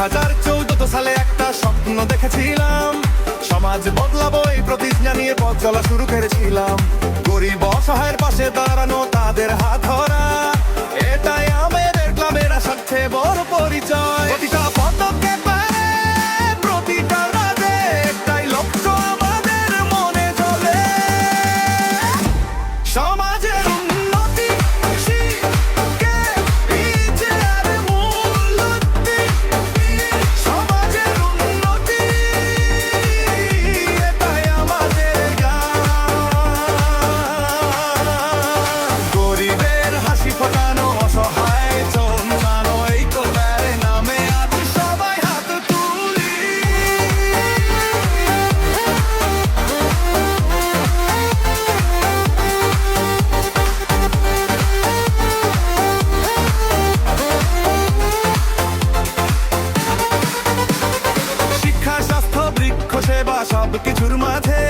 2014 সালে একটা স্বপ্ন দেখেছিলাম, সমাজ বদলাবো এই প্রতিজ্ঞা নিয়ে পথ চলা শুরু করেছিলাম। গরিব অসহায়ের পাশে দাঁড়ানো, তাদের হাত ধরা, এটাই আমাদের ক্লাবের সবচেয়ে বড় পরিচয়। প্রতিটা পদক্ষেপে, প্রতিটা রাতে একটাই লক্ষ্য আমাদের মনে চলে, সমাজের উন্নতি, শিক্ষা, বিচার, মূল্যবোধ, সমাজের উন্নতি, এটাই আমাদের গান। গরিবের হাসি ফোটানো, অসহায় চন্দ্রানো, এই ক্লাবের নামে আজ সবাই হাত তুলি। শিক্ষা, স্বাস্থ্য, বৃক্ষ সেবা, সব কিছুর মাঝে